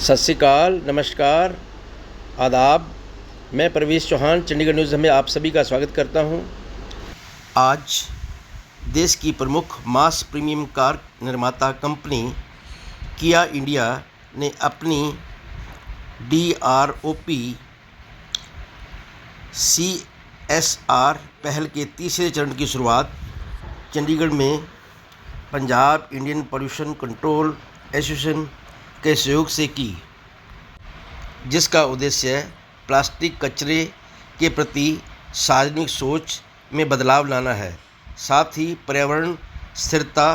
सत श्री अकाल, नमस्कार, आदाब। मैं प्रवेश चौहान चंडीगढ़ न्यूज़ में आप सभी का स्वागत करता हूं। आज देश की प्रमुख मास प्रीमियम कार निर्माता कंपनी किया इंडिया ने अपनी DROP CSR पहल के तीसरे चरण की शुरुआत चंडीगढ़ में Punjab Indian pollution control association के सहयोग से की, जिसका उद्देश्य प्लास्टिक कचरे के प्रति सार्वजनिक सोच में बदलाव लाना है। साथ ही पर्यावरण स्थिरता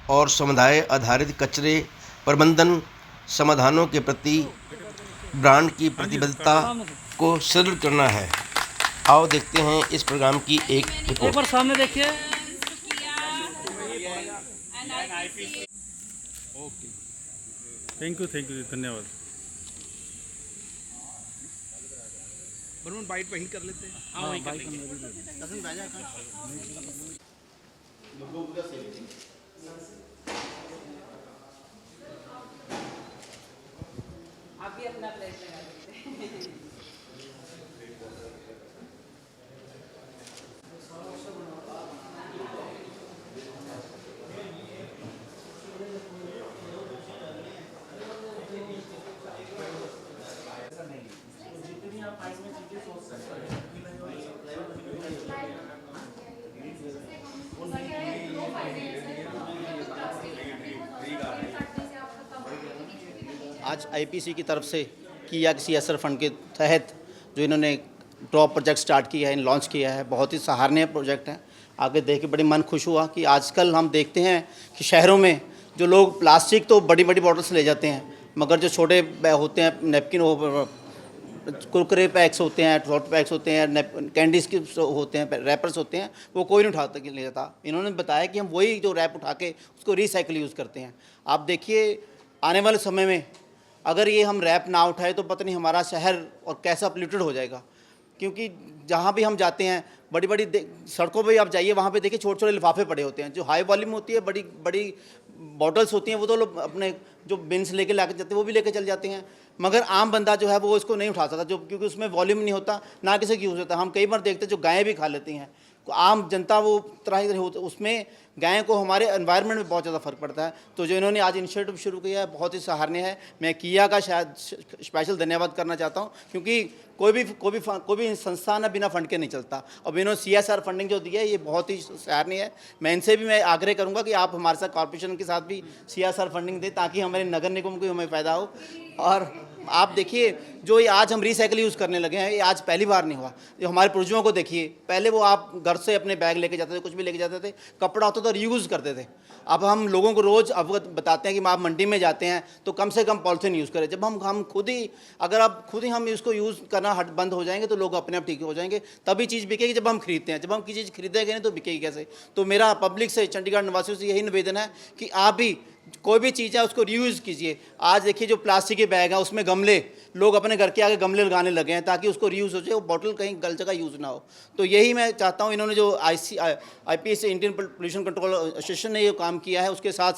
और समुदाय आधारित कचरे प्रबंधन समाधानों के प्रति ब्रांड की प्रतिबद्धता को सुदृढ़ करना है। आओ देखते हैं इस प्रोग्राम की एक रिपोर्ट। एक बार सामने देखिए। थैंक यू धन्यवाद। बलून बाइट वहीं कर लेते हैं। हाँ, वहीं कर लेंगे। आप भी अपना प्लेट लगा लीजिए। आज आईपीसी की तरफ से किया CSR फंड के तहत जो इन्होंने ड्रॉप प्रोजेक्ट स्टार्ट किया है, लॉन्च किया है, बहुत ही सराहनीय प्रोजेक्ट है। आगे देख के बड़ी मन खुश हुआ कि आजकल हम देखते हैं कि शहरों में जो लोग प्लास्टिक तो बड़ी बड़ी बॉटल्स ले जाते हैं, मगर जो छोटे होते हैं नैपकिन हो, कुरकुरे पैक्स होते हैं, शॉर्ट पैक्स होते हैं, कैंडीज़ के होते हैं, रैपर्स होते हैं, वो कोई नहीं उठाता ले जाता। इन्होंने बताया कि हम वही जो रैप उठा के उसको रिसाइकिल यूज़ करते हैं। आप देखिए आने वाले समय में अगर ये हम रैप ना उठाए तो पता नहीं हमारा शहर और कैसा पोल्यूटेड हो जाएगा। क्योंकि जहाँ भी हम जाते हैं बड़ी बड़ी सड़कों पे आप जाइए, वहाँ पे देखिए छोटे छोटे लिफाफे पड़े होते हैं। जो हाई वॉल्यूम होती है, बड़ी बड़ी बॉटल्स होती हैं, वो तो लोग अपने जो बिन्स लेके ला जाते हैं वो भी लेके चल जाते हैं, मगर आम बंदा जो है वो इसको नहीं उठा सकता, जो क्योंकि उसमें वॉल्यूम नहीं होता, ना किसी की यूज़ होता। हम कई बार देखते हैं जो गायें भी खा लेती हैं, आम जनता वो तरह तरह होती है, उसमें गाय को हमारे एनवायरनमेंट में बहुत ज़्यादा फ़र्क पड़ता है। तो जो इन्होंने आज इनिशिएटिव शुरू किया है बहुत ही सराहनीय है। मैं किया का शायद स्पेशल धन्यवाद करना चाहता हूँ, क्योंकि कोई भी संस्थान है बिना फंड के नहीं चलता। अब इन्होंने CSR फंडिंग जो दिया है ये बहुत ही सराहनीय है। मैं इनसे भी मैं आग्रह करूँगा कि आप हमारे साथ कॉर्पोरेशन के साथ भी CSR फंडिंग दें, ताकि हमारे नगर निगम को हमें फ़ायदा हो। और आप देखिए जो ये आज हम रिसाइकिल यूज़ करने लगे हैं, ये आज पहली बार नहीं हुआ। जो हमारे पूर्वजों को देखिए, पहले वो आप घर से अपने बैग लेके जाते थे, कुछ भी लेके जाते थे, कपड़ा होता तो रीयूज़ करते थे। अब हम लोगों को रोज़ अवगत बताते हैं कि आप मंडी में जाते हैं तो कम से कम पॉलीथीन यूज़ करें। जब हम खुद ही अगर आप खुद ही हम इसको यूज़ करना बंद हो जाएंगे तो लोग अपने आप ठीक हो जाएंगे। तभी चीज़ बिकेगी जब हम खरीदते हैं। जब हम किसी चीज़ खरीदेंगे नहीं तो बिकेगी कैसे। तो मेरा पब्लिक से, चंडीगढ़ निवासियों से यही निवेदन है कि आप भी कोई भी चीज़ है उसको रीयूज़ कीजिए। आज देखिए जो प्लास्टिक के बैग हैं उसमें गमले, लोग अपने घर के आगे गमले लगाने लगे हैं ताकि उसको रीयूज़ हो जाए, वो बॉटल कहीं गलत जगह यूज़ ना हो। तो यही मैं चाहता हूँ। इन्होंने जो IPS Indian pollution control association ने ये काम किया है, उसके साथ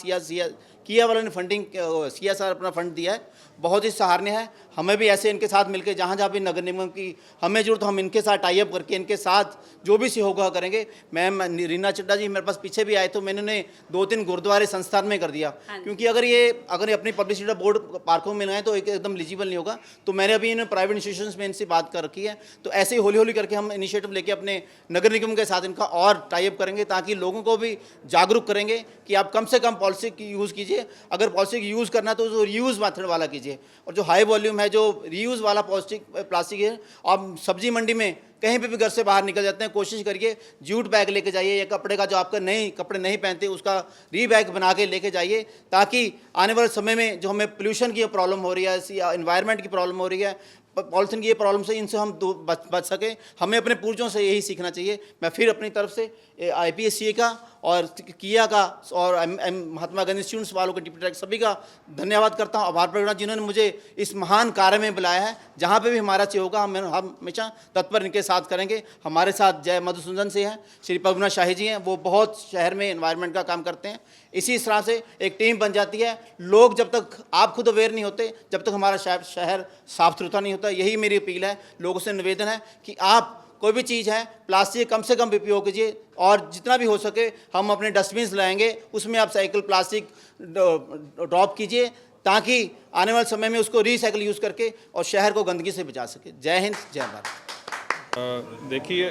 किया वालों ने फंडिंग CSR अपना फंड दिया है, बहुत ही सराहनीय है। हमें भी ऐसे इनके साथ मिलकर जहाँ जहाँ भी नगर निगम की हमें जरूरत, हम इनके साथ टाई अप करके इनके साथ जो भी सहयोग करेंगे। मैम रीना चड्डा जी मेरे पास पीछे भी आए तो मैंने 2-3 गुरुद्वारे संस्थान में कर दिया, क्योंकि अगर अपनी पब्लिसिटी बोर्ड पार्कों में लगाएं तो एकदम एलिजिबल नहीं होगा। तो मैंने अभी इन प्राइवेट इंस्टीट्यूशंस में इनसे बात कर रखी है। तो ऐसे ही हौली हौली करके हम इनिशिएटिव लेके अपने नगर निगम के साथ इनका और टाई अप करेंगे, ताकि लोगों को भी जागरूक करेंगे कि आप कम से कम पॉलिसी की यूज़ कीजिए। अगर पॉलिसी की यूज़ करना तो रीयूज़ मेथड वाला कीजिए। और जो हाई वॉल्यूम है, जो रीयूज़ वाला प्लास्टिक है, आप सब्जी मंडी में कहीं पे भी घर से बाहर निकल जाते हैं, कोशिश करिए जूट बैग लेके जाइए, या कपड़े का जो आपका कपड़े नहीं पहनते उसका बैग बना के लेके जाइए, ताकि आने वाले समय में जो हमें पोल्यूशन की प्रॉब्लम हो रही है, एनवायरनमेंट की प्रॉब्लम हो रही है, पॉलिथीन की ये प्रॉब्लम से, इनसे हम बच सकें। हमें अपने पूर्वजों से यही सीखना चाहिए। मैं फिर अपनी तरफ से IPSC का और किया का और महात्मा गांधी स्टूडेंट्स वालों के डिप्टी डायरेक्टर सभी का धन्यवाद करता हूँ, आभार प्रकट करता हूं, जिन्होंने मुझे इस महान कार्य में बुलाया है। जहाँ पे भी हमारा चाहिए होगा हम हमेशा तत्पर इनके साथ करेंगे। हमारे साथ जय मधुसूदन से हैं, श्री पद्मनाथ शाही जी हैं, वो बहुत शहर में एनवायरनमेंट का काम करते हैं। इसी तरह से एक टीम बन जाती है। लोग जब तक आप खुद अवेयर नहीं होते, जब तक हमारा शहर साफ सुथरा नहीं होता। यही मेरी अपील है, लोगों से निवेदन है कि आप कोई भी चीज़ है प्लास्टिक कम से कम उपयोग कीजिए, और जितना भी हो सके हम अपने डस्टबिन लाएंगे, उसमें आप साइकिल प्लास्टिक ड्रॉप कीजिए, ताकि आने वाले समय में उसको रीसाइकिल यूज़ करके और शहर को गंदगी से बचा सके। जय हिंद, जय भारत। देखिए,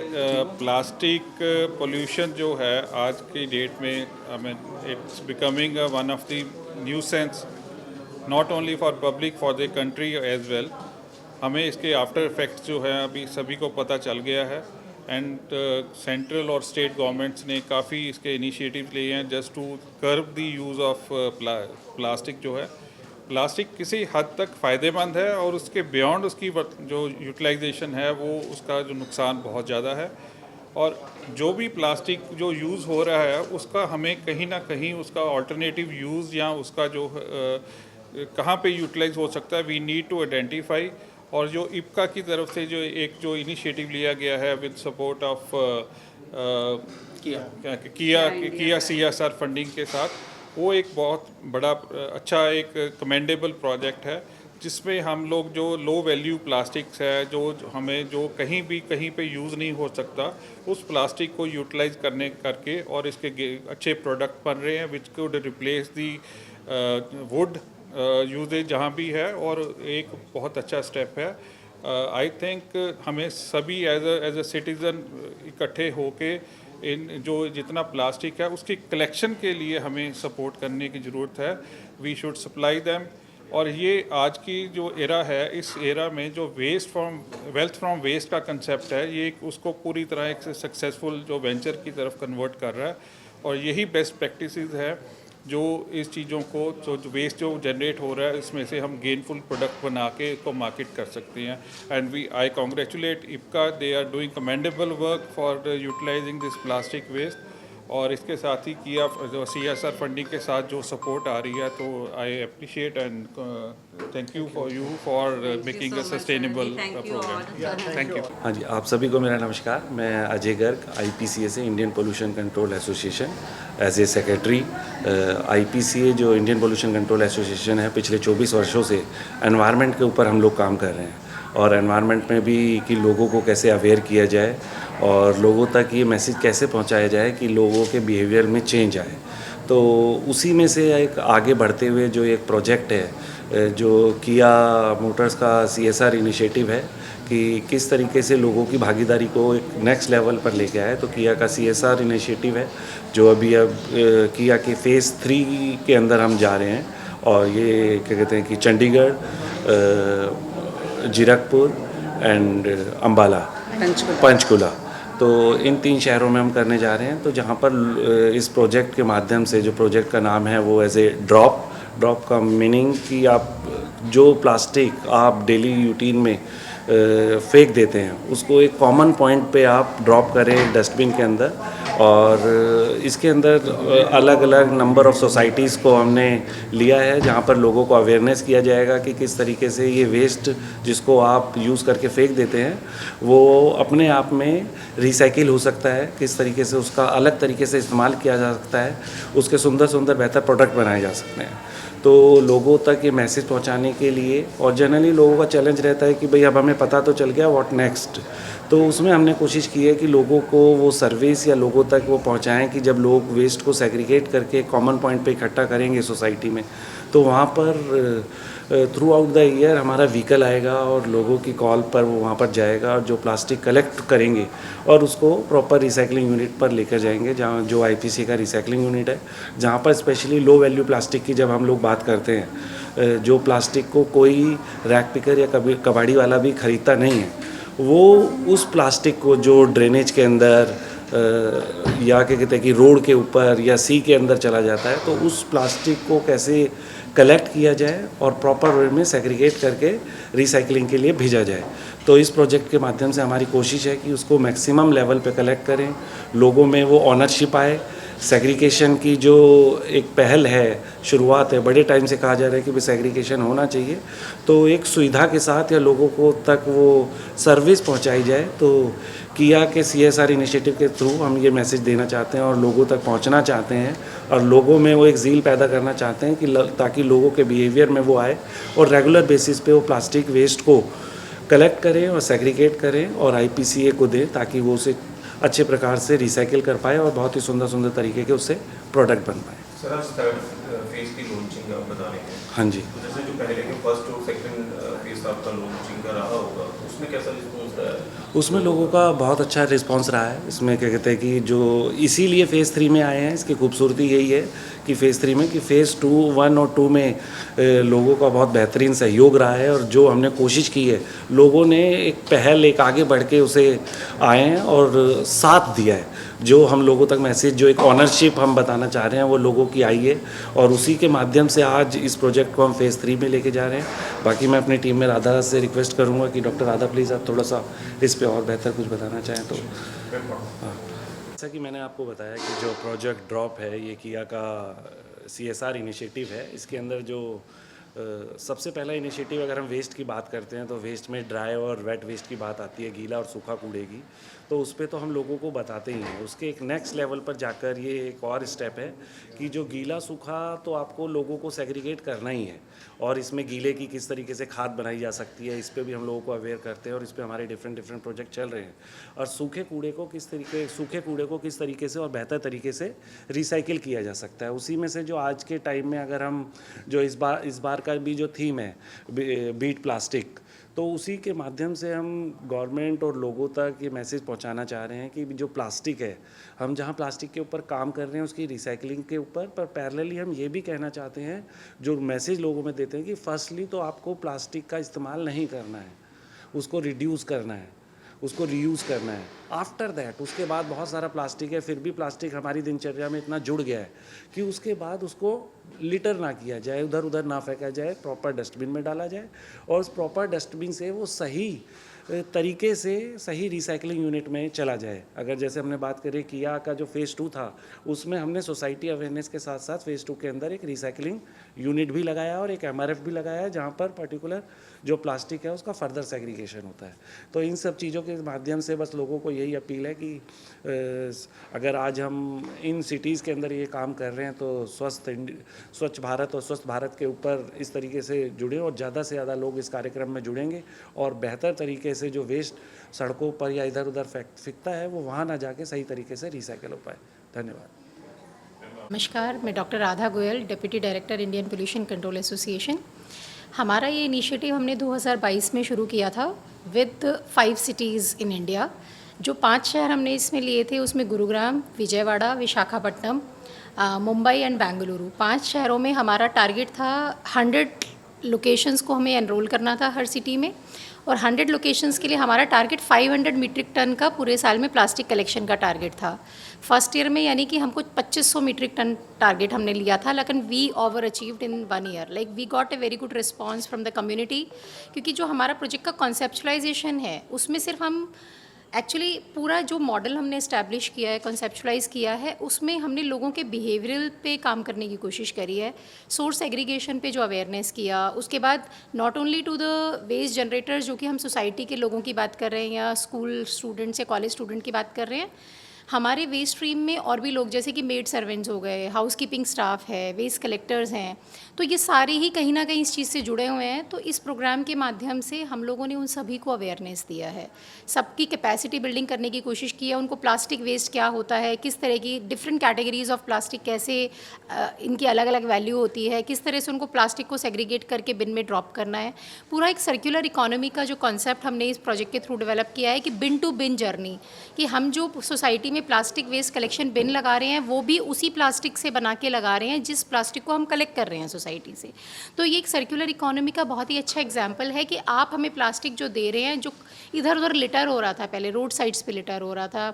प्लास्टिक पोल्यूशन जो है आज की डेट में, I mean it's becoming one of the nuisance not only for public, for the country as well. हमें इसके आफ्टर इफेक्ट्स जो है अभी सभी को पता चल गया है, एंड सेंट्रल और स्टेट गवर्नमेंट्स ने काफ़ी इसके इनिशिएटिव लिए हैं just to curb the use of plastic. जो है प्लास्टिक किसी हद तक फ़ायदेमंद है, और उसके बियॉन्ड उसकी जो यूटिलाइजेशन है वो उसका जो नुकसान बहुत ज़्यादा है। और जो भी प्लास्टिक जो यूज़ हो रहा है उसका हमें कहीं ना कहीं उसका अल्टरनेटिव यूज़ या उसका जो कहाँ पे यूटिलाइज हो सकता है, वी नीड टू आइडेंटिफाई। और जो इप्का की तरफ से जो इनिशिएटिव लिया गया है विद सपोर्ट ऑफ किया CSR फंडिंग के साथ, वो एक बहुत बड़ा अच्छा एक कमेंडेबल प्रोजेक्ट है, जिसमें हम लोग जो लो वैल्यू प्लास्टिक्स है, जो हमें जो कहीं पे यूज़ नहीं हो सकता, उस प्लास्टिक को यूटिलाइज करके और इसके अच्छे प्रोडक्ट बन रहे हैं which could replace the wood usages जहाँ भी है, और एक बहुत अच्छा स्टेप है। आई थिंक हमें सभी एज अ सिटीज़न इकट्ठे होके इन जो जितना प्लास्टिक है उसकी कलेक्शन के लिए हमें सपोर्ट करने की ज़रूरत है। We should supply them. और ये आज की जो एरा है, इस एरा में जो वेल्थ फ्रॉम वेस्ट का कंसेप्ट है, ये उसको पूरी तरह एक सक्सेसफुल जो वेंचर की तरफ कन्वर्ट कर रहा है। और यही बेस्ट प्रैक्टिसेस है जो इस चीज़ों को जो वेस्ट जो जनरेट हो रहा है, इसमें से हम गेनफुल प्रोडक्ट बना के इसको मार्केट कर सकते हैं। And I congratulate IPCA, they are doing commendable work for utilising this plastic waste. और इसके साथ ही किया जो CSR फंडिंग के साथ जो सपोर्ट आ रही है, तो I appreciate and thank you for making a sustainable programme. Thank you. हाँ जी, आप सभी को मेरा नमस्कार। मैं अजय गर्ग, IPCA से, Indian pollution control association, as a secretary. IPCA जो इंडियन पोल्यूशन कंट्रोल एसोसिएशन है, पिछले 24 वर्षों से एनवायरनमेंट के ऊपर हम लोग काम कर रहे हैं, और एनवायरनमेंट में भी कि लोगों को कैसे अवेयर किया जाए और लोगों तक ये मैसेज कैसे पहुंचाया जाए कि लोगों के बिहेवियर में चेंज आए। तो उसी में से एक आगे बढ़ते हुए जो एक प्रोजेक्ट है, जो किया मोटर्स का CSR इनिशिएटिव है, कि किस तरीके से लोगों की भागीदारी को एक नेक्स्ट लेवल पर लेके आए। तो किया का CSR इनिशिएटिव है, जो अभी किया के फेज़ 3 के अंदर हम जा रहे हैं। और ये क्या कहते हैं कि चंडीगढ़, जीरकपुर एंड अम्बाला, पंचकुला, तो इन 3 शहरों में हम करने जा रहे हैं। तो जहाँ पर इस प्रोजेक्ट के माध्यम से, जो प्रोजेक्ट का नाम है वो एज ए ड्रॉप का मीनिंग कि आप जो प्लास्टिक आप डेली रूटीन में फेंक देते हैं, उसको एक कॉमन पॉइंट पे आप ड्रॉप करें डस्टबिन के अंदर। और इसके अंदर अलग अलग नंबर ऑफ़ सोसाइटीज़ को हमने लिया है, जहाँ पर लोगों को अवेयरनेस किया जाएगा कि किस तरीके से ये वेस्ट जिसको आप यूज़ करके फेंक देते हैं, वो अपने आप में रिसाइकिल हो सकता है, किस तरीके से उसका अलग तरीके से इस्तेमाल किया जा सकता है, उसके सुंदर सुंदर बेहतर प्रोडक्ट बनाए जा सकते हैं। तो लोगों तक ये मैसेज पहुंचाने के लिए, और जनरली लोगों का चैलेंज रहता है कि भाई अब हमें पता तो चल गया, व्हाट नेक्स्ट। तो उसमें हमने कोशिश की है कि लोगों को वो सर्विस या लोगों तक वो पहुंचाएं कि जब लोग वेस्ट को सेग्रीगेट करके कॉमन पॉइंट पे इकट्ठा करेंगे सोसाइटी में, तो वहाँ पर थ्रू आउट द ईयर हमारा व्हीकल आएगा और लोगों की कॉल पर वो वहाँ पर जाएगा, और जो प्लास्टिक कलेक्ट करेंगे और उसको प्रॉपर रिसाइकलिंग यूनिट पर लेकर जाएंगे, जहाँ जो IPCA का रिसाइकलिंग यूनिट है, जहाँ पर स्पेशली लो वैल्यू प्लास्टिक की जब हम लोग बात करते हैं, जो प्लास्टिक को कोई रैक पिकर या कबाड़ी वाला भी ख़रीदता नहीं है, वो उस प्लास्टिक को जो ड्रेनेज के अंदर या क्या कहते हैं कि रोड के ऊपर या सी के अंदर चला जाता है, तो उस प्लास्टिक को कैसे कलेक्ट किया जाए और प्रॉपर वे में सेग्रीगेट करके रिसाइकलिंग के लिए भेजा जाए। तो इस प्रोजेक्ट के माध्यम से हमारी कोशिश है कि उसको मैक्सिमम लेवल पे कलेक्ट करें, लोगों में वो ऑनरशिप आए, सेग्रीगेशन की जो एक पहल है, शुरुआत है, बड़े टाइम से कहा जा रहा है कि भाई सेग्रीगेशन होना चाहिए, तो एक सुविधा के साथ या लोगों को तक वो सर्विस पहुंचाई जाए। तो किया के CSR इनिशिएटिव के थ्रू हम ये मैसेज देना चाहते हैं और लोगों तक पहुंचना चाहते हैं और लोगों में वो एक ज़ील पैदा करना चाहते हैं कि ताकि लोगों के बिहेवियर में वो आए और रेगुलर बेसिस पे वो प्लास्टिक वेस्ट को कलेक्ट करें और सेग्रीगेट करें और IPCA को दें ताकि वो उसे अच्छे प्रकार से रिसाइकिल कर पाए और बहुत ही सुंदर सुंदर तरीके के उससे प्रोडक्ट बन पाए। सर आज थर्ड फेज की लॉन्चिंग आप बता रहे हैं, हाँ जी। तो जैसे जो पहले के फर्स्ट और सेकंड फेज आपका लॉन्चिंग का रहा होगा, उसमें कैसा रिस्पॉन्स रहा है? उसमें लोगों का बहुत अच्छा रिस्पांस रहा है। इसमें क्या कहते हैं कि जो इसीलिए फ़ेज़ 3 में आए हैं, इसकी खूबसूरती यही है कि फ़ेज़ 3 में कि फ़ेज़ 2, 1 और 2 में लोगों का बहुत बेहतरीन सहयोग रहा है और जो हमने कोशिश की है, लोगों ने एक पहल एक आगे बढ़ के उसे आए हैं और साथ दिया है। जो हम लोगों तक मैसेज, जो एक ऑनरशिप हम बताना चाह रहे हैं वो लोगों की आई है और उसी के माध्यम से आज इस प्रोजेक्ट को हम फ़ेज़ 3 में लेके जा रहे हैं। बाकी मैं अपनी टीम में राधा से रिक्वेस्ट करूँगा कि डॉक्टर राधा प्लीज़ आप थोड़ा सा इस पे और बेहतर कुछ बताना चाहें तो। हाँ, जैसा कि मैंने आपको बताया कि जो प्रोजेक्ट ड्रॉप है ये किया का CSR इनिशिएटिव है। इसके अंदर जो सबसे पहला इनिशिएटिव अगर हम वेस्ट की बात करते हैं तो वेस्ट में ड्राई और वेट वेस्ट की बात आती है, गीला और सूखा कूड़े की, तो उस पर तो हम लोगों को बताते ही हैं। उसके एक नेक्स्ट लेवल पर जाकर ये एक और स्टेप है कि जो गीला सूखा तो आपको लोगों को सेग्रीगेट करना ही है और इसमें गीले की किस तरीके से खाद बनाई जा सकती है इस पर भी हम लोगों को अवेयर करते हैं और इस पर हमारे डिफरेंट प्रोजेक्ट चल रहे हैं। और सूखे कूड़े को किस तरीके से और बेहतर तरीके से रिसाइकिल किया जा सकता है। उसी में से जो आज के टाइम में अगर हम जो इस बार का भी जो थीम है बीट प्लास्टिक, तो उसी के माध्यम से हम गवर्नमेंट और लोगों तक ये मैसेज पहुंचाना चाह रहे हैं कि जो प्लास्टिक है, हम जहां प्लास्टिक के ऊपर काम कर रहे हैं उसकी रिसाइकलिंग के ऊपर, पर पैरेलली हम ये भी कहना चाहते हैं, जो मैसेज लोगों में देते हैं कि फर्स्टली तो आपको प्लास्टिक का इस्तेमाल नहीं करना है, उसको रिड्यूस करना है, उसको रीयूज़ करना है। आफ्टर दैट उसके बाद बहुत सारा प्लास्टिक है, फिर भी प्लास्टिक हमारी दिनचर्या में इतना जुड़ गया है कि उसके बाद उसको लिटर ना किया जाए, उधर उधर ना फेंका जाए, प्रॉपर डस्टबिन में डाला जाए और उस प्रॉपर डस्टबिन से वो सही तरीके से सही रिसाइकलिंग यूनिट में चला जाए। अगर जैसे हमने बात करें किया का जो फ़ेज़ 2 था, उसमें हमने सोसाइटी अवेयरनेस के साथ साथ फ़ेज़ 2 के अंदर एक रिसाइकलिंग यूनिट भी लगाया और एक MRF भी लगाया है, जहाँ पर पर्टिकुलर जो प्लास्टिक है उसका फर्दर सेग्रीगेशन होता है। तो इन सब चीज़ों के माध्यम से बस लोगों को यही अपील है कि अगर आज हम इन सिटीज़ के अंदर ये काम कर रहे हैं तो स्वच्छ भारत और स्वस्थ भारत के ऊपर इस तरीके से जुड़ें और ज़्यादा से ज़्यादा लोग इस कार्यक्रम में जुड़ेंगे और बेहतर तरीके से जो वेस्ट सड़कों पर या इधर उधर फेंकता है वो वहाँ ना जाके सही तरीके से रिसाइकिल हो पाए। धन्यवाद। नमस्कार, मैं doctor Radha Goyal, deputy director Indian pollution control association. हमारा ये इनिशिएटिव हमने 2022 में शुरू किया था विद 5 सिटीज़ इन इंडिया। जो 5 शहर हमने इसमें लिए थे उसमें गुरुग्राम, विजयवाड़ा, विशाखापट्टनम, मुंबई एंड बेंगलुरु। 5 शहरों में हमारा टारगेट था 100 लोकेशंस को हमें एनरोल करना था हर सिटी में, और 100 लोकेशंस के लिए हमारा टारगेट 500 मीट्रिक टन का पूरे साल में प्लास्टिक कलेक्शन का टारगेट था। फर्स्ट ईयर में यानी कि हमको 2500 मीट्रिक टन टारगेट हमने लिया था, लेकिन we over achieved in 1 year. Like we got a very good response from the community, क्योंकि जो हमारा प्रोजेक्ट का कॉन्सेप्चुलाइजेशन है उसमें सिर्फ हम एक्चुअली पूरा जो मॉडल हमने इस्टेब्लिश किया है, कॉन्सेप्चुलाइज़ किया है, उसमें हमने लोगों के बिहेवियरल पे काम करने की कोशिश करी है। सोर्स एग्रीगेशन पे जो अवेयरनेस किया, उसके बाद not only to the waste generators, जो कि हम सोसाइटी के लोगों की बात कर रहे हैं या स्कूल स्टूडेंट्स या कॉलेज स्टूडेंट की बात कर रहे हैं, हमारे वेस्ट स्ट्रीम में और भी लोग जैसे कि मेड सर्वेंट्स हो गए, हाउस कीपिंग स्टाफ है, वेस्ट कलेक्टर्स हैं, तो ये सारे ही कहीं ना कहीं इस चीज़ से जुड़े हुए हैं। तो इस प्रोग्राम के माध्यम से हम लोगों ने उन सभी को अवेयरनेस दिया है, सबकी कैपेसिटी बिल्डिंग करने की कोशिश की है, उनको प्लास्टिक वेस्ट क्या होता है, किस तरह की डिफरेंट कैटेगरीज ऑफ प्लास्टिक, कैसे इनकी अलग अलग वैल्यू होती है, किस तरह से उनको प्लास्टिक को सेग्रीगेट करके बिन में ड्रॉप करना है। पूरा एक सर्कुलर इकोनॉमी का जो कॉन्सेप्ट हमने इस प्रोजेक्ट के थ्रू डेवलप किया है कि बिन टू बिन जर्नी, कि हम जो सोसाइटी में प्लास्टिक वेस्ट कलेक्शन बिन लगा रहे हैं वो भी उसी प्लास्टिक से बना के लगा रहे हैं जिस प्लास्टिक को हम कलेक्ट कर रहे हैं सोसाइटी से। तो ये एक सर्कुलर इकोनॉमी का बहुत ही अच्छा एग्जांपल है कि आप हमें प्लास्टिक जो दे रहे हैं, जो इधर उधर लिटर हो रहा था, पहले रोड साइड्स पे लिटर हो रहा था,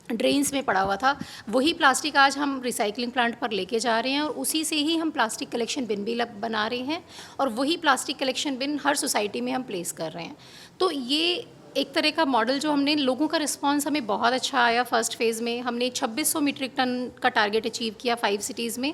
ड्रेन्स में पड़ा हुआ था, वही प्लास्टिक आज हम रिसाइकलिंग प्लांट पर लेके जा रहे हैं और उसी से ही हम प्लास्टिक कलेक्शन बिन भी बना रहे हैं और वही प्लास्टिक कलेक्शन बिन हर सोसाइटी में हम प्लेस कर रहे हैं। तो ये एक तरह का मॉडल जो हमने लोगों का रिस्पांस हमें बहुत अच्छा आया। फर्स्ट फेज़ में हमने 2600 मीट्रिक टन का टारगेट अचीव किया 5 सिटीज़ में।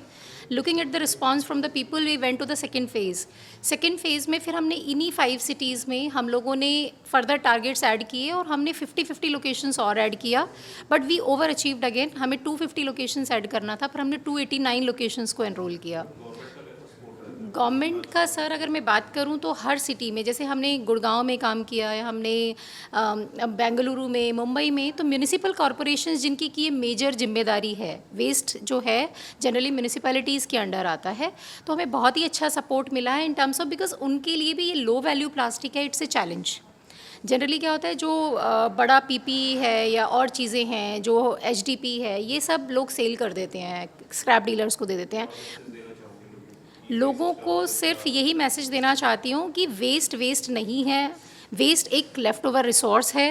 Looking at the response from the people we went to the second phase में फिर हमने इन्हीं 5 सिटीज़ में हम लोगों ने फर्दर टारगेट्स ऐड किए और हमने 50-50 लोकेशंस और ऐड किया, but we over achieved again. हमें 250 लोकेशंस ऐड करना था पर हमने 289 लोकेशंस को एनरोल किया। गवर्नमेंट का सर अगर मैं बात करूं तो हर सिटी में, जैसे हमने गुड़गांव में काम किया है, हमने बेंगलुरु में, मुंबई में, तो म्यूनिसिपल कॉरपोरेशंस जिनकी की ये मेजर जिम्मेदारी है, वेस्ट जो है जनरली म्यूनिसिपैलिटीज़ के अंडर आता है, तो हमें बहुत ही अच्छा सपोर्ट मिला है इन टर्म्स ऑफ, बिकॉज उनके लिए भी ये लो वैल्यू प्लास्टिक है, इट्स ए चैलेंज। जनरली क्या होता है, जो बड़ा पीपी है या और चीज़ें हैं, जो एचडीपी है, ये सब लोग सेल कर देते हैं, स्क्रैप डीलर्स को दे देते हैं। लोगों को सिर्फ यही मैसेज देना चाहती हूँ कि वेस्ट नहीं है, वेस्ट एक लेफ़्ट ओवर रिसोर्स है।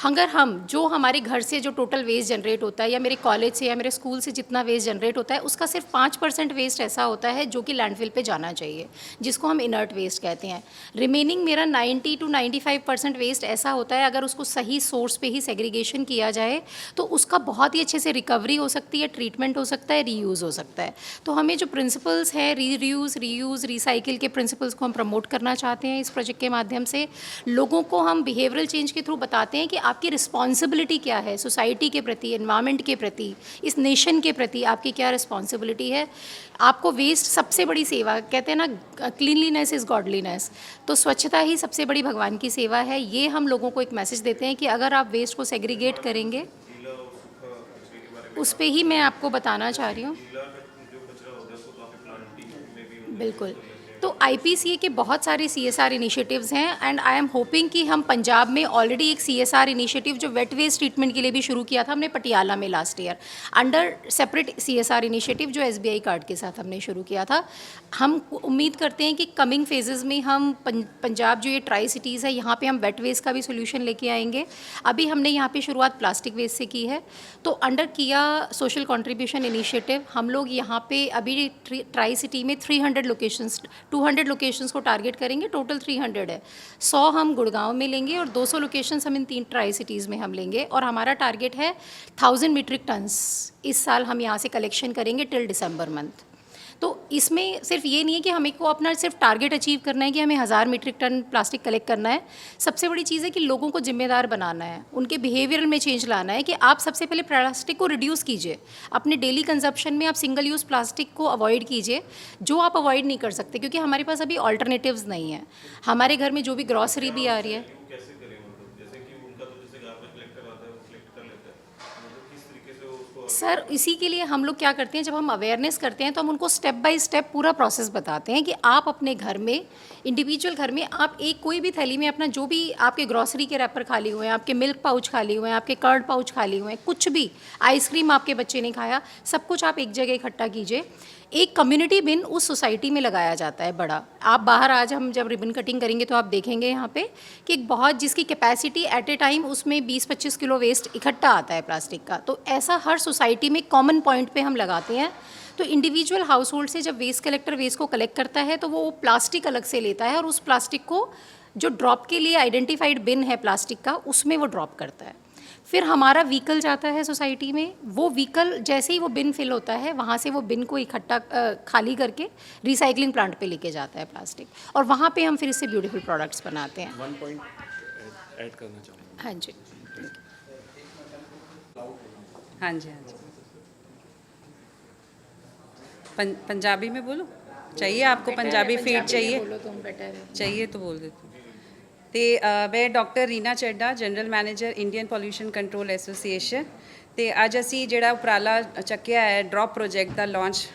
अगर हम जो हमारे घर से जो टोटल वेस्ट जनरेट होता है या मेरे कॉलेज से या मेरे स्कूल से जितना वेस्ट जनरेट होता है, उसका सिर्फ 5% वेस्ट ऐसा होता है जो कि लैंडफिल पे जाना चाहिए, जिसको हम इनर्ट वेस्ट कहते हैं। रिमेनिंग मेरा 90 to 95% वेस्ट ऐसा होता है, अगर उसको सही सोर्स पे ही सेग्रीगेशन किया जाए तो उसका बहुत ही अच्छे से रिकवरी हो सकती है, ट्रीटमेंट हो सकता है, रीयूज़ हो सकता है। तो हमें जो प्रिंसिपल्स है रीयूज़, रिसाइकिल के प्रिंसिपल्स को हम प्रमोट करना चाहते हैं इस प्रोजेक्ट के माध्यम से। लोगों को हम बिहेवियरल चेंज के थ्रू बताते हैं कि आपकी रिस्पॉन्सिबिलिटी क्या है सोसाइटी के प्रति, एनवायरनमेंट के प्रति, इस नेशन के प्रति आपकी क्या रिस्पॉन्सिबिलिटी है। आपको वेस्ट सबसे बड़ी सेवा, कहते हैं ना, क्लीनलीनेस इज़ गॉडलीनेस, तो स्वच्छता ही सबसे बड़ी भगवान की सेवा है। ये हम लोगों को एक मैसेज देते हैं कि अगर आप वेस्ट को सेग्रीगेट करेंगे, उस पर ही मैं आपको बताना चाह रही हूँ। बिल्कुल। तो आईपीसीए के बहुत सारे सीएसआर इनिशिएटिव्स हैं एंड आई एम होपिंग कि हम पंजाब में ऑलरेडी एक सीएसआर इनिशिएटिव जो वेट वेस्ट ट्रीटमेंट के लिए भी शुरू किया था हमने पटियाला में last year, under separate CSR initiative जो एसबीआई कार्ड के साथ हमने शुरू किया था। हम उम्मीद करते हैं कि कमिंग फेजेस में हम पंजाब जो ये ट्राई सिटीज़ है, यहाँ पे हम वेट वेस्ट का भी सोल्यूशन लेके आएंगे। अभी हमने यहाँ पे शुरुआत प्लास्टिक वेस्ट से की है, तो अंडर किया सोशल कंट्रीब्यूशन इनिशिएटिव हम लोग यहाँ पे अभी ट्राई सिटी में 300 लोकेशंस, 200 लोकेशंस को टारगेट करेंगे, टोटल 300 है। 100 हम गुड़गांव में लेंगे और 200 लोकेशंस हम इन 3 ट्राई सिटीज़ में हम लेंगे, और हमारा टारगेट है 1000 मीट्रिक टन्स इस साल हम यहाँ से कलेक्शन करेंगे टिल दिसंबर मंथ। तो इसमें सिर्फ ये नहीं है कि हमें को अपना सिर्फ टारगेट अचीव करना है कि हमें 1000 मीट्रिक टन प्लास्टिक कलेक्ट करना है। सबसे बड़ी चीज़ है कि लोगों को जिम्मेदार बनाना है, उनके बिहेवियर में चेंज लाना है कि आप सबसे पहले प्लास्टिक को रिड्यूस कीजिए। अपने डेली कंजप्शन में आप सिंगल यूज़ प्लास्टिक को अवॉइड कीजिए, जो आप अवॉइड नहीं कर सकते, क्योंकि हमारे पास अभी ऑल्टरनेटिव्स नहीं है। हमारे घर में जो भी ग्रॉसरी भी आ रही है, सर इसी के लिए हम लोग क्या करते हैं, जब हम अवेयरनेस करते हैं तो हम उनको स्टेप बाय स्टेप पूरा प्रोसेस बताते हैं कि आप अपने घर में, इंडिविजुअल घर में, आप एक कोई भी थैली में अपना जो भी आपके ग्रॉसरी के रैपर खाली हुए हैं, आपके मिल्क पाउच खाली हुए हैं, आपके कर्ड पाउच खाली हुए हैं, कुछ भी, आइसक्रीम आपके बच्चे ने खाया, सब कुछ आप एक जगह इकट्ठा कीजिए। एक कम्युनिटी बिन उस सोसाइटी में लगाया जाता है बड़ा। आप बाहर आज हम जब रिबन कटिंग करेंगे तो आप देखेंगे यहाँ पे कि एक बहुत, जिसकी कैपेसिटी एट ए टाइम उसमें 20-25 किलो वेस्ट इकट्ठा आता है प्लास्टिक का। तो ऐसा हर सोसाइटी में कॉमन पॉइंट पे हम लगाते हैं। तो इंडिविजुअल हाउस होल्ड से जब वेस्ट कलेक्टर वेस्ट को कलेक्ट करता है तो वो प्लास्टिक अलग से लेता है और उस प्लास्टिक को जो ड्रॉप के लिए आइडेंटिफाइड बिन है प्लास्टिक का, उसमें वो ड्रॉप करता है। फिर हमारा व्हीकल जाता है सोसाइटी में, वो व्हीकल जैसे ही वो बिन फिल होता है, वहाँ से वो बिन को इकट्ठा खाली करके रिसाइकलिंग प्लांट पे लेके जाता है प्लास्टिक, और वहाँ पे हम फिर इससे ब्यूटीफुल प्रोडक्ट्स बनाते हैं। 1 पॉइंट ऐड करना चाहूँगा। हाँ जी, हाँ जी, हाँ जी। पंजाबी में बोलो, चाहिए आपको पंजाबी फीड चाहिए? बोलो तुम, बेटर है। चाहिए तो बोल देती हूँ। ਤੇ ਮੈਂ doctor Reena Chadha, general manager Indian pollution control association, ਤੇ ਅੱਜ ਅਸੀਂ ਜਿਹੜਾ ਉਪਰਾਲਾ ਚੱਕਿਆ ਹੈ ਡ੍ਰੌਪ ਪ੍ਰੋਜੈਕਟ ਦਾ ਲਾਂਚ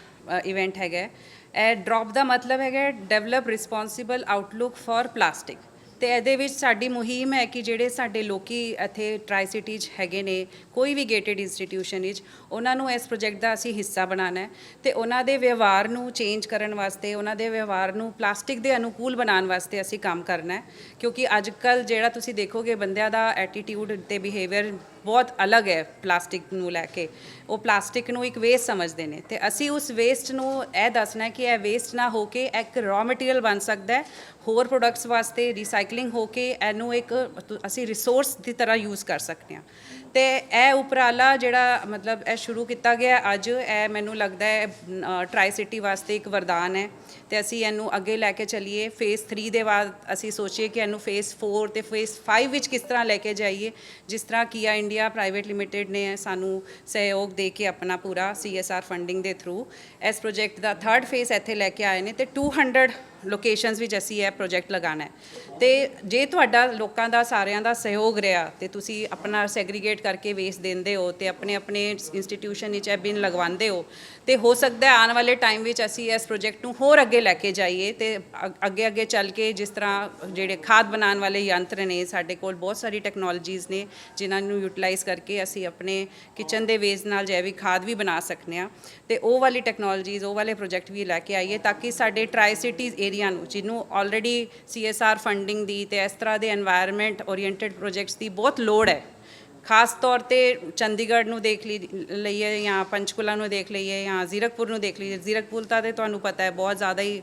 ਇਵੈਂਟ ਹੈਗਾ। ਇਹ ਡ੍ਰੌਪ ਦਾ ਮਤਲਬ ਹੈਗਾ develop responsible outlook for plastic. ਤੇ ਇਹਦੇ ਵਿੱਚ ਸਾਡੀ ਮੁਹਿੰਮ ਹੈ ਕਿ ਜਿਹੜੇ ਸਾਡੇ ਲੋਕੀ ਇੱਥੇ ਟਰਾਈ ਸਿਟੀ 'ਚ ਹੈਗੇ ਨੇ, ਕੋਈ ਵੀ ਗੇਟਡ ਇੰਸਟੀਟਿਊਸ਼ਨ ਵਿੱਚ, ਉਹਨਾਂ ਨੂੰ ਇਸ ਪ੍ਰੋਜੈਕਟ ਦਾ ਅਸੀਂ ਹਿੱਸਾ ਬਣਾਉਣਾ ਹੈ ਤੇ ਉਹਨਾਂ ਦੇ ਵਿਵਹਾਰ ਨੂੰ ਚੇਂਜ ਕਰਨ ਵਾਸਤੇ, ਉਹਨਾਂ ਦੇ ਵਿਵਹਾਰ ਨੂੰ ਪਲਾਸਟਿਕ ਦੇ ਅਨੁਕੂਲ ਬਣਾਉਣ ਵਾਸਤੇ ਅਸੀਂ ਕੰਮ ਕਰਨਾ ਹੈ। ਕਿਉਂਕਿ ਅੱਜ ਕੱਲ੍ਹ ਜਿਹੜਾ ਤੁਸੀਂ ਦੇਖੋਗੇ ਬੰਦਿਆਂ ਦਾ ਐਟੀਟਿਊਡ ਤੇ ਬਿਹੇਵੀਅਰ ਬਹੁਤ ਅਲੱਗ ਹੈ ਪਲਾਸਟਿਕ ਨੂੰ ਲੈ ਕੇ। ਉਹ ਪਲਾਸਟਿਕ ਨੂੰ ਇੱਕ ਵੇਸਟ ਸਮਝਦੇ ਨੇ ਤੇ ਅਸੀਂ ਉਸ ਵੇਸਟ ਨੂੰ ਇਹ ਦੱਸਣਾ ਕਿ ਇਹ ਵੇਸਟ ਨਾ ਹੋ ਕੇ ਇੱਕ ਰॉ ਮਟੀਰੀਅਲ ਬਣ ਸਕਦਾ ਹੈ ਹੋਰ ਪ੍ਰੋਡਕਟਸ ਵਾਸਤੇ, ਰੀਸਾਈਕਲਿੰਗ ਹੋ ਕੇ ਇਹਨੂੰ ਇੱਕ ਅਸੀਂ ਰਿਸੋਰਸ ਦੀ ਤਰ੍ਹਾਂ ਯੂਜ਼ ਕਰ ਸਕਦੇ ਹਾਂ। ਤੇ ਇਹ ਉਪਰਾਲਾ ਜਿਹੜਾ ਮਤਲਬ ਇਹ ਸ਼ੁਰੂ ਕੀਤਾ ਗਿਆ ਅੱਜ, ਇਹ ਮੈਨੂੰ ਲੱਗਦਾ ਹੈ ਟਰਾਈ ਸਿਟੀ ਵਾਸਤੇ ਇੱਕ ਵਰਦਾਨ ਹੈ ਤੇ ਅਸੀਂ ਇਹਨੂੰ ਅੱਗੇ ਲੈ ਕੇ ਚੱਲੀਏ। ਫੇਜ਼ 3 ਦੇ ਬਾਅਦ ਅਸੀਂ ਸੋਚੀਏ ਕਿ ਇਹਨੂੰ ਫੇਜ਼ 4 ਤੇ ਫੇਜ਼ 5 ਵਿੱਚ ਕਿਸ ਤਰ੍ਹਾਂ ਲੈ ਕੇ ਜਾਈਏ, ਜਿਸ ਤਰ੍ਹਾਂ ਕੀਆ ਇੰਡੀਆ ਪ੍ਰਾਈਵੇਟ ਲਿਮਿਟਿਡ ਨੇ ਸਾਨੂੰ ਸਹਿਯੋਗ ਦੇ ਕੇ ਆਪਣਾ ਪੂਰਾ CSR ਫੰਡਿੰਗ ਦੇ ਥਰੂ ਇਸ ਪ੍ਰੋਜੈਕਟ ਦਾ 3rd ਫੇਜ਼ ਇੱਥੇ ਲੈ ਕੇ ਆਏ ਨੇ ਤੇ 200 ਲੋਕੇਸ਼ਨਸ ਵਿੱਚ ਅਸੀਂ ਇਹ ਪ੍ਰੋਜੈਕਟ ਲਗਾਉਣਾ ਹੈ। ਤੇ ਜੇ ਤੁਹਾਡਾ ਲੋਕਾਂ ਦਾ ਸਾਰਿਆਂ ਦਾ ਸਹਿਯੋਗ ਰਿਹਾ ਤੇ ਤੁਸੀਂ ਆਪਣਾ ਸੈਗਰੀਗੇਟ ਕਰਕੇ ਵੇਸਟ ਦਿੰਦੇ ਹੋ ਤੇ ਆਪਣੇ ਆਪਣੇ ਇੰਸਟੀਟਿਊਸ਼ਨ ਵਿੱਚ ਇਹ ਬਿਨ ਲਗਵਾਉਂਦੇ ਹੋ ਤੇ ਹੋ ਸਕਦਾ ਹੈ ਆਉਣ ਵਾਲੇ ਟਾਈਮ ਵਿੱਚ ਅਸੀਂ ਇਸ ਪ੍ਰੋਜੈਕਟ ਨੂੰ ਹੋਰ ਅੱਗੇ ਲੈ ਕੇ ਜਾਈਏ ਤੇ ਅੱਗੇ ਚੱਲ ਕੇ ਜਿਸ ਤਰ੍ਹਾਂ ਜਿਹੜੇ ਖਾਦ ਬਣਾਉਣ ਵਾਲੇ ਯੰਤਰ ਨੇ, ਸਾਡੇ ਕੋਲ ਬਹੁਤ ਸਾਰੀ ਟੈਕਨੋਲੋਜੀਜ਼ ਨੇ ਜਿਨ੍ਹਾਂ ਨੂੰ ਯੂਟਿਲਾਈਜ਼ ਕਰਕੇ ਅਸੀਂ ਆਪਣੇ ਕਿਚਨ ਦੇ ਵੇਸਟ ਨਾਲ ਜੈਵਿਕ ਖਾਦ ਵੀ ਬਣਾ ਸਕਦੇ ਹਾਂ ਤੇ ਉਹ ਵਾਲੀ ਟੈਕਨੋਲੋਜੀਜ਼, ਉਹ ਵਾਲੇ ਪ੍ਰੋਜੈਕਟ ਵੀ ਲੈ ਕੇ ਆਈਏ ਤਾਂ ਕਿ ਸਾਡੇ ਟਰਾਈ ਸਿਟੀਜ਼ ਏਰੀਆ ਨੂੰ, ਜਿਹਨੂੰ ਆਲਰੇਡੀ CSR ਫੰਡਿੰਗ ਦੀ ਤੇ ਇਸ ਤਰ੍ਹਾਂ ਦੇ এনवायरमेंट ਓਰੀਐਂਟਡ ਪ੍ਰੋਜੈਕਟਸ ਦੀ ਬਹੁਤ ਲੋੜ ਹੈ। ਖਾਸ ਤੌਰ ਤੇ ਚੰਡੀਗੜ੍ਹ ਨੂੰ ਦੇਖ ਲਈਏ ਜਾਂ ਪੰਚਕੂਲਾ ਨੂੰ ਦੇਖ ਲਈਏ ਜਾਂ ਜ਼ੀਰਕਪੁਰ ਨੂੰ ਦੇਖ ਲਈਏ। ਜ਼ੀਰਕਪੁਰ ਦਾ ਤੇ ਤੁਹਾਨੂੰ ਪਤਾ ਹੈ ਬਹੁਤ ਜ਼ਿਆਦਾ ਹੀ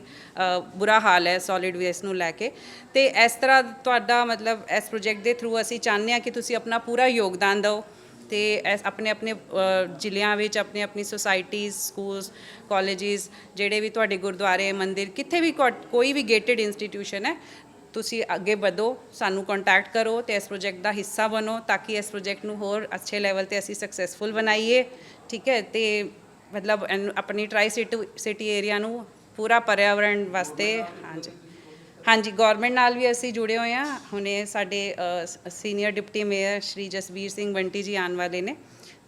ਬੁਰਾ ਹਾਲ ਹੈ ਸੋਲਿਡ ਵੇਸਟ ਨੂੰ ਲੈ ਕੇ ਤੇ ਇਸ ਤਰ੍ਹਾਂ ਤੁਹਾਡਾ ਮਤਲਬ ਇਸ ਪ੍ਰੋਜੈਕਟ ਦੇ ਥਰੂ ਅਸੀਂ ਚਾਹੁੰਦੇ ਹਾਂ ਕਿ ਤੁਸੀਂ ਆਪਣਾ ਪੂਰਾ ਯੋਗਦਾਨ ਦਿਓ ਤੇ ਆਪਣੇ ਆਪਣੇ ਜ਼ਿਲ੍ਹਿਆਂ ਵਿੱਚ ਆਪਣੀ ਆਪਣੀ ਸੁਸਾਇਟੀਜ਼, ਸਕੂਲਸ, ਕਾਲਜਿਸ, ਜਿਹੜੇ ਵੀ ਤੁਹਾਡੇ ਗੁਰਦੁਆਰੇ, ਮੰਦਿਰ, ਕਿੱਥੇ ਵੀ ਕੋਈ ਵੀ ਗੇਟਡ ਇੰਸਟੀਟਿਊਸ਼ਨ ਹੈ, ਤੁਸੀਂ ਅੱਗੇ ਵਧੋ, ਸਾਨੂੰ ਕੰਟੈਕਟ ਕਰੋ ਤੇ ਇਸ ਪ੍ਰੋਜੈਕਟ ਦਾ ਹਿੱਸਾ ਬਣੋ ਤਾਂ ਕਿ ਇਸ ਪ੍ਰੋਜੈਕਟ ਨੂੰ ਹੋਰ ਅੱਛੇ ਲੈਵਲ ਤੇ ਅਸੀਂ ਸਕਸੈਸਫੁਲ ਬਣਾਈਏ। ਠੀਕ ਹੈ, ਤੇ ਮਤਲਬ ਆਪਣੀ ਟਰਾਈ ਸਿਟੀ ਏਰੀਆ ਨੂੰ ਪੂਰਾ ਪਰਿਆਵਰਣ ਵਾਸਤੇ ਹਾਂਜੀ ਗਵਰਨਮੈਂਟ ਨਾਲ ਵੀ ਅਸੀਂ ਜੁੜੇ ਹੋਏ ਹਾਂ। ਹੁਣੇ ਸਾਡੇ ਸੀਨੀਅਰ ਡਿਪਟੀ ਮੇਅਰ ਸ਼੍ਰੀ ਜਸਵੀਰ ਸਿੰਘ ਬੰਟੀ ਜੀ ਆਉਣ ਵਾਲੇ ਨੇ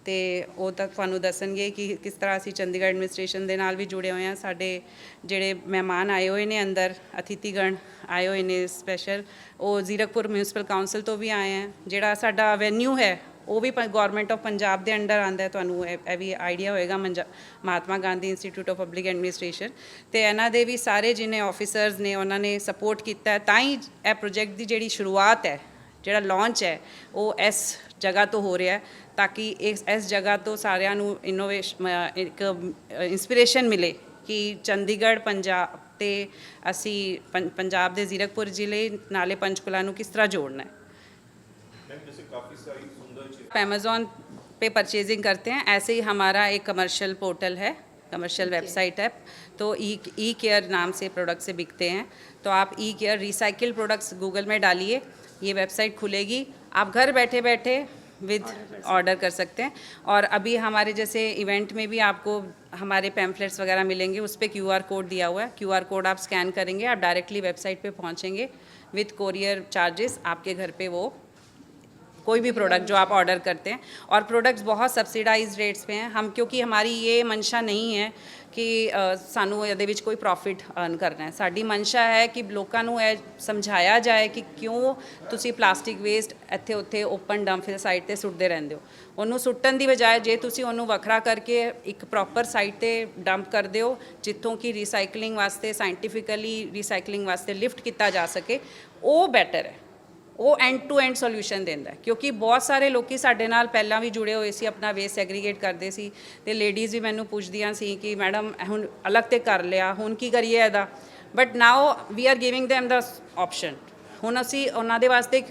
ਤੇ ਉਹ ਤਾਂ ਤੁਹਾਨੂੰ ਦੱਸਣਗੇ ਕਿ ਕਿਸ ਤਰ੍ਹਾਂ ਅਸੀਂ ਚੰਡੀਗੜ੍ਹ ਐਡਮਿਨਿਸਟ੍ਰੇਸ਼ਨ ਦੇ ਨਾਲ ਵੀ ਜੁੜੇ ਹੋਏ ਹਾਂ। ਸਾਡੇ ਜਿਹੜੇ ਮਹਿਮਾਨ ਆਏ ਹੋਏ ਨੇ ਅੰਦਰ, ਅਤਿਥੀਗਣ ਆਏ ਹੋਏ ਨੇ ਸਪੈਸ਼ਲ, ਉਹ ਜ਼ੀਰਕਪੁਰ ਮਿਊਨਿਸਪਲ ਕਾਊਂਸਲ ਤੋਂ ਵੀ ਆਏ ਹੈ। ਜਿਹੜਾ ਸਾਡਾ ਵੈਨਿਊ ਹੈ ਉਹ ਵੀ ਗਵਰਨਮੈਂਟ ਆਫ ਪੰਜਾਬ ਦੇ ਅੰਡਰ ਆਉਂਦਾ ਹੈ, ਤੁਹਾਨੂੰ ਇਹ ਵੀ ਆਈਡੀਆ ਹੋਏਗਾ, Mahatma Gandhi institute of public administration. ਤੇ ਇਹਨਾਂ ਦੇ ਵੀ ਸਾਰੇ ਜਿੰਨੇ ਆਫਿਸਰਸ ਨੇ ਉਹਨਾਂ ਨੇ ਸਪੋਰਟ ਕੀਤਾ ਤਾਂ ਹੀ ਇਹ ਪ੍ਰੋਜੈਕਟ ਦੀ ਜਿਹੜੀ ਸ਼ੁਰੂਆਤ ਹੈ, ਜਿਹੜਾ ਲਾਂਚ ਹੈ, ਉਹ ਇਸ ਜਗ੍ਹਾ ਤੋਂ ਹੋ ਰਿਹਾ ਤਾਂ ਕਿ ਇਸ ਜਗ੍ਹਾ ਤੋਂ ਸਾਰਿਆਂ ਨੂੰ ਇਨੋਵੇਸ਼ਨ, ਇੱਕ ਇੰਸਪੀਰੇਸ਼ਨ ਮਿਲੇ ਕਿ ਚੰਡੀਗੜ੍ਹ ਪੰਜਾਬ ਤੇ ਅਸੀਂ ਪੰਜਾਬ ਦੇ ਜ਼ੀਰਕਪੁਰ ਜ਼ਿਲ੍ਹੇ ਨਾਲੇ पंचकुला ਨੂੰ ਕਿਸ ਤਰ੍ਹਾਂ जोड़ना है। अमेज़ॉन पे परचेजिंग करते हैं, ऐसे ही हमारा एक कमर्शियल पोर्टल है, कमर्शियल वेबसाइट है, तो ई केयर नाम से प्रोडक्ट से बिकते हैं। तो आप ई केयर रिसाइकिल प्रोडक्ट्स गूगल में डालिए, ये वेबसाइट खुलेगी, आप घर बैठे बैठे विद ऑर्डर कर सकते हैं। और अभी हमारे जैसे इवेंट में भी आपको हमारे पैम्फलेट्स वगैरह मिलेंगे, उस पर QR कोड दिया हुआ है, QR कोड आप स्कैन करेंगे, आप डायरेक्टली वेबसाइट पे पहुंचेंगे, विद कोरियर चार्जेस आपके घर पे वो कोई भी प्रोडक्ट जो आप ऑर्डर करते हैं। और प्रोडक्ट्स बहुत सब्सिडाइज रेट्स पे हैं हम, क्योंकि हमारी ये मंशा नहीं है कि सानू ਇਹਦੇ ਵਿੱਚ ਕੋਈ ਪ੍ਰੋਫਿਟ ਅਰਨ ਕਰਨਾ ਹੈ। ਸਾਡੀ ਮਨਸ਼ਾ ਹੈ ਕਿ ਲੋਕਾਂ ਨੂੰ ਇਹ ਸਮਝਾਇਆ ਜਾਏ ਕਿ ਕਿਉਂ ਤੁਸੀਂ ਪਲਾਸਟਿਕ ਵੇਸਟ ਇੱਥੇ ਉੱਥੇ ਓਪਨ ਡੰਪ ਸਾਈਟ ਤੇ ਸੁੱਟਦੇ ਰਹਿੰਦੇ ਹੋ। ਉਹਨੂੰ ਸੁੱਟਣ ਦੀ ਬਜਾਏ ਜੇ ਤੁਸੀਂ ਉਹਨੂੰ ਵੱਖਰਾ ਕਰਕੇ ਇੱਕ ਪ੍ਰੋਪਰ ਸਾਈਟ ਤੇ ਡੰਪ ਕਰ ਦਿਓ, ਜਿੱਥੋਂ ਕਿ ਰੀਸਾਈਕਲਿੰਗ ਵਾਸਤੇ, ਸਾਇੰਟੀਫਿਕਲੀ ਰੀਸਾਈਕਲਿੰਗ ਵਾਸਤੇ ਲਿਫਟ ਕੀਤਾ ਜਾ ਸਕੇ, ਉਹ ਬੈਟਰ ਹੈ। ਉਹ ਐਂਡ ਟੂ ਐਂਡ ਸੋਲਿਊਸ਼ਨ ਦਿੰਦਾ, ਕਿਉਂਕਿ ਬਹੁਤ ਸਾਰੇ ਲੋਕੀ ਸਾਡੇ ਨਾਲ ਪਹਿਲਾਂ ਵੀ ਜੁੜੇ ਹੋਏ ਸੀ, ਆਪਣਾ ਵੇਸਟ ਸੈਗਰੀਗੇਟ ਕਰਦੇ ਸੀ ਤੇ ਲੇਡੀਜ਼ ਵੀ ਮੈਨੂੰ ਪੁੱਛਦੀਆਂ ਸੀ ਕਿ ਮੈਡਮ ਹੁਣ ਅਲੱਗ ਤੇ ਕਰ ਲਿਆ, ਹੁਣ ਕੀ ਕਰੀਏ ਇਹਦਾ। But now we are giving them the option. ਹੁਣ ਅਸੀਂ ਉਹਨਾਂ ਦੇ ਵਾਸਤੇ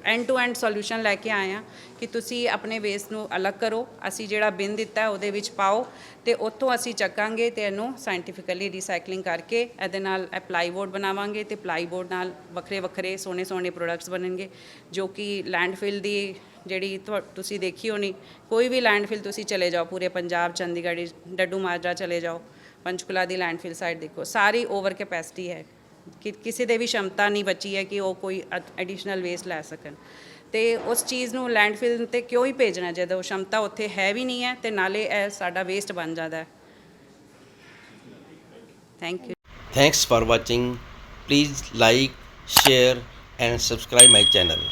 ਐਂਡ ਟੂ ਐਂਡ ਸੋਲਿਊਸ਼ਨ ਲੈ ਕੇ ਆਏ ਹਾਂ ਕਿ ਤੁਸੀਂ ਆਪਣੇ ਵੇਸਟ ਨੂੰ ਅਲੱਗ ਕਰੋ, ਅਸੀਂ ਜਿਹੜਾ ਬਿਨ ਦਿੱਤਾ ਉਹਦੇ ਵਿੱਚ ਪਾਓ ਤੇ ਉੱਥੋਂ ਅਸੀਂ ਚੱਕਾਂਗੇ ਤੇ ਇਹਨੂੰ ਸਾਇੰਟੀਫਿਕਲੀ ਰੀਸਾਈਕਲਿੰਗ ਕਰਕੇ ਇਹਦੇ ਨਾਲ ਪਲਾਈਬੋਰਡ ਬਣਾਵਾਂਗੇ ਤੇ ਪਲਾਈਬੋਰਡ ਨਾਲ ਵੱਖਰੇ ਵੱਖਰੇ ਸੋਹਣੇ ਸੋਹਣੇ ਪ੍ਰੋਡਕਟਸ ਬਣਨਗੇ, ਜੋ ਕਿ ਲੈਂਡਫਿਲ ਦੀ ਜਿਹੜੀ ਤੁਸੀਂ ਦੇਖੀ ਹੋਣੀ, ਕੋਈ ਵੀ ਲੈਂਡਫਿਲ ਤੁਸੀਂ ਚਲੇ ਜਾਓ ਪੂਰੇ ਪੰਜਾਬ, ਚੰਡੀਗੜ੍ਹ, ਡੱਡੂ ਮਾਜਰਾ ਚਲੇ ਜਾਓ, पंचकुला ਦੀ ਲੈਂਡਫਿਲ ਸਾਈਡ ਦੇਖੋ, ਸਾਰੀ ਓਵਰ ਕੈਪੈਸਿਟੀ ਹੈ ਕਿ ਕਿਸੇ ਦੇ ਵੀ ਸ਼ਮਤਾ ਨਹੀਂ ਬਚੀ ਹੈ ਕਿ ਉਹ ਕੋਈ ਐਡੀਸ਼ਨਲ ਵੇਸਟ ਲੈ ਸਕਣ। ਤੇ ਉਸ ਚੀਜ਼ ਨੂੰ ਲੈਂਡਫਿਲ ਤੇ ਕਿਉਂ ਹੀ ਭੇਜਣਾ ਜਦੋਂ ਸ਼ਮਤਾ ਉੱਥੇ ਹੈ ਵੀ ਨਹੀਂ ਹੈ ਤੇ ਨਾਲੇ ਇਹ ਸਾਡਾ ਵੇਸਟ ਬਣ ਜਾਂਦਾ ਹੈ। Thank you. Thanks for watching. Please like, share and subscribe my channel.